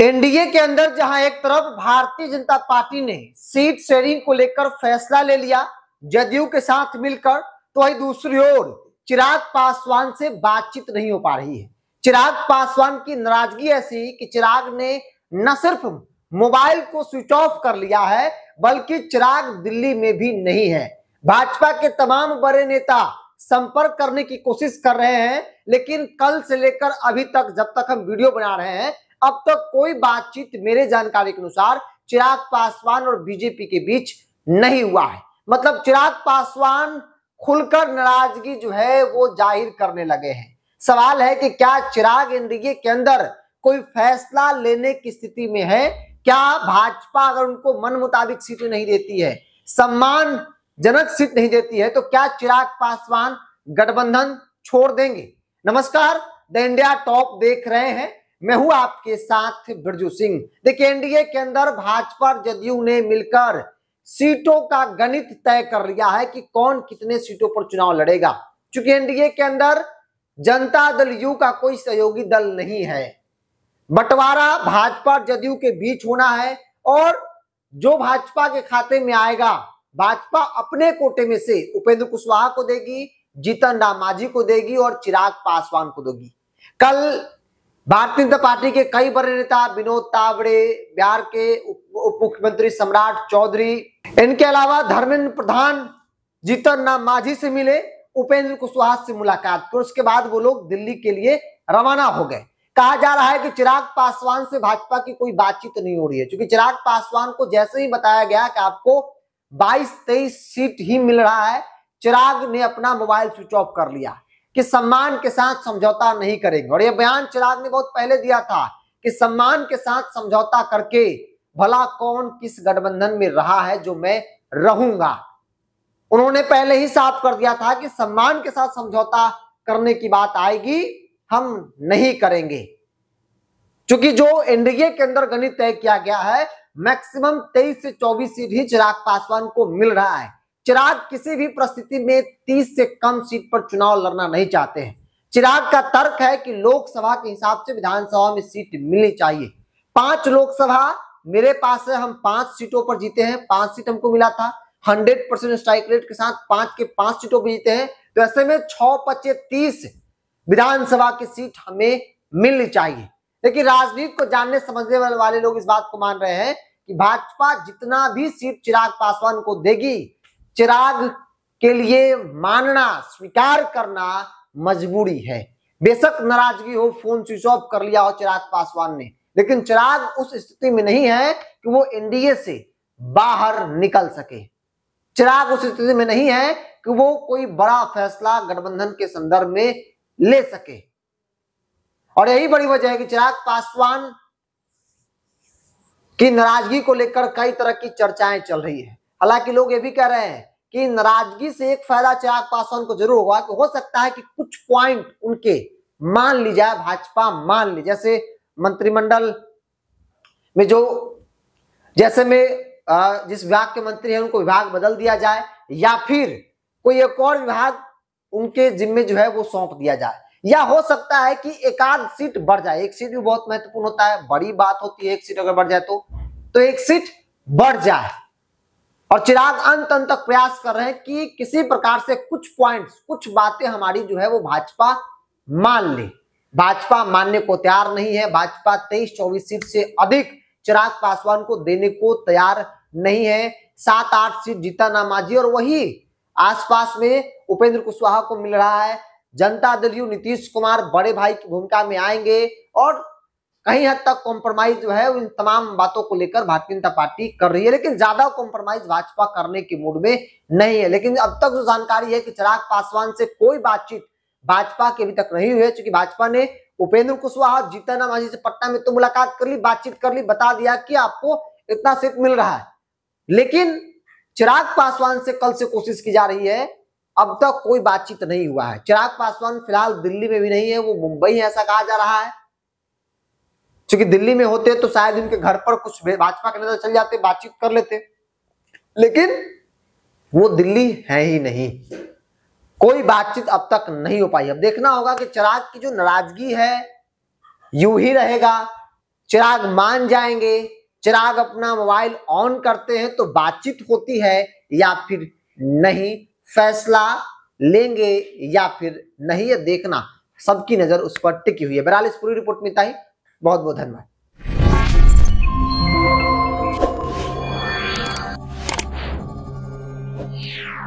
NDA के अंदर जहां एक तरफ भारतीय जनता पार्टी ने सीट शेयरिंग को लेकर फैसला ले लिया जदयू के साथ मिलकर, तो वही दूसरी ओर चिराग पासवान से बातचीत नहीं हो पा रही है। चिराग पासवान की नाराजगी ऐसी कि चिराग ने न सिर्फ मोबाइल को स्विच ऑफ कर लिया है, बल्कि चिराग दिल्ली में भी नहीं है। भाजपा के तमाम बड़े नेता संपर्क करने की कोशिश कर रहे हैं, लेकिन कल से लेकर अभी तक, जब तक हम वीडियो बना रहे हैं, अब तक कोई बातचीत मेरे जानकारी के अनुसार चिराग पासवान और बीजेपी के बीच नहीं हुआ है। मतलब चिराग पासवान खुलकर नाराजगी जो है वो जाहिर करने लगे हैं। सवाल है कि क्या चिराग एनडीए के अंदर कोई फैसला लेने की स्थिति में है? क्या भाजपा अगर उनको मन मुताबिक सीटें नहीं देती है, सम्मानजनक सीट नहीं देती है, तो क्या चिराग पासवान गठबंधन छोड़ देंगे? नमस्कार, द इंडिया टॉप देख रहे हैं, मैं हूं आपके साथ बिरजू सिंह। देखिए, एनडीए के अंदर भाजपा और जदयू ने मिलकर सीटों का गणित तय कर लिया है कि कौन कितने सीटों पर चुनाव लड़ेगा। क्योंकि एनडीए के अंदर जनता दल यू का कोई सहयोगी दल नहीं है। बंटवारा भाजपा और जदयू के बीच होना है, और जो भाजपा के खाते में आएगा, भाजपा अपने कोटे में से उपेंद्र कुशवाहा को देगी, जीतन राम मांझी को देगी और चिराग पासवान को देगी। कल भारतीय जनता पार्टी के कई बड़े नेता, विनोद तावड़े, बिहार के उप मुख्यमंत्री सम्राट चौधरी, इनके अलावा धर्मेंद्र प्रधान जीतन राम मांझी से मिले, उपेंद्र कुशवाहा से मुलाकात की, उसके बाद वो लोग दिल्ली के लिए रवाना हो गए। कहा जा रहा है कि चिराग पासवान से भाजपा की कोई बातचीत नहीं हो रही है, क्योंकि चिराग पासवान को जैसे ही बताया गया कि आपको 22-23 सीट ही मिल रहा है, चिराग ने अपना मोबाइल स्विच ऑफ कर लिया कि सम्मान के साथ समझौता नहीं करेंगे। और यह बयान चिराग ने बहुत पहले दिया था कि सम्मान के साथ समझौता करके भला कौन किस गठबंधन में रहा है जो मैं रहूंगा। उन्होंने पहले ही साफ कर दिया था कि सम्मान के साथ समझौता करने की बात आएगी, हम नहीं करेंगे। क्योंकि जो एनडीए के अंदर गणित तय किया गया है, मैक्सिमम 23 से 24 सीट ही चिराग पासवान को मिल रहा है। चिराग किसी भी परिस्थिति में 30 से कम सीट पर चुनाव लड़ना नहीं चाहते हैं। चिराग का तर्क है कि लोकसभा के हिसाब से विधानसभा में सीट मिलनी चाहिए। 5 लोकसभा मेरे पास है, हम 5 सीटों पर जीते हैं, 5 सीट हमको मिला था, 100% स्ट्राइक रेट के साथ 5 के 5 सीटों पर जीते हैं। तो ऐसे में 6-5-30 विधानसभा की सीट हमें मिलनी चाहिए। लेकिन राजनीति को जानने समझने वाले लोग इस बात को मान रहे हैं कि भाजपा जितना भी सीट चिराग पासवान को देगी, चिराग के लिए मानना, स्वीकार करना मजबूरी है। बेशक नाराजगी हो, फोन स्विच ऑफ कर लिया हो चिराग पासवान ने, लेकिन चिराग उस स्थिति में नहीं है कि वो एनडीए से बाहर निकल सके। चिराग उस स्थिति में नहीं है कि वो कोई बड़ा फैसला गठबंधन के संदर्भ में ले सके। और यही बड़ी वजह है कि चिराग पासवान की नाराजगी को लेकर कई तरह की चर्चाएं चल रही है। हालांकि लोग ये भी कह रहे हैं कि नाराजगी से एक फायदा चिराग पासवान को जरूर होगा कि हो सकता है कि कुछ पॉइंट उनके मान ली जाए, भाजपा मान ली, जैसे मंत्रिमंडल में जैसे में जिस विभाग के मंत्री हैं उनको विभाग बदल दिया जाए, या फिर कोई एक और विभाग उनके जिम्मे जो है वो सौंप दिया जाए, या हो सकता है कि एकाध सीट बढ़ जाए। एक सीट भी बहुत महत्वपूर्ण होता है, बड़ी बात होती है। एक सीट अगर बढ़ जाए तो एक सीट बढ़ जाए। और चिराग अंत तक प्रयास कर रहे हैं कि किसी प्रकार से कुछ पॉइंट्स, कुछ बातें हमारी जो है वो भाजपा मान ले। भाजपा मानने को तैयार नहीं है। भाजपा 23-24 सीट से अधिक चिराग पासवान को देने को तैयार नहीं है। 7-8 सीट जीतन राम मांझी और वही आसपास में उपेंद्र कुशवाहा को मिल रहा है। जनता दल यू नीतीश कुमार बड़े भाई की भूमिका में आएंगे और कहीं हद तक कॉम्प्रोमाइज जो है उन तमाम बातों को लेकर भारतीय जनता पार्टी कर रही है, लेकिन ज्यादा कॉम्प्रोमाइज भाजपा करने के मूड में नहीं है। लेकिन अब तक जो जानकारी है कि चिराग पासवान से कोई बातचीत भाजपा की अभी तक नहीं हुई है, क्योंकि भाजपा ने उपेंद्र कुशवाहा, जीतन राम मांझी से पटना में तो मुलाकात कर ली, बातचीत कर ली, बता दिया कि आपको इतना सीट मिल रहा है। लेकिन चिराग पासवान से कल से कोशिश की जा रही है, अब तक कोई बातचीत नहीं हुआ है। चिराग पासवान फिलहाल दिल्ली में भी नहीं है, वो मुंबई है ऐसा कहा जा रहा है। क्योंकि दिल्ली में होते तो शायद उनके घर पर कुछ भाजपा के नेता चल जाते, बातचीत कर लेते, लेकिन वो दिल्ली है ही नहीं। कोई बातचीत अब तक नहीं हो पाई। अब देखना होगा कि चिराग की जो नाराजगी है यूं ही रहेगा, चिराग मान जाएंगे, चिराग अपना मोबाइल ऑन करते हैं तो बातचीत होती है या फिर नहीं, फैसला लेंगे या फिर नहीं, ये देखना सबकी नजर उस पर टिकी हुई है। बहरहाल इस पूरी रिपोर्ट में इतना ही। बहुत बहुत धन्यवाद। Yeah.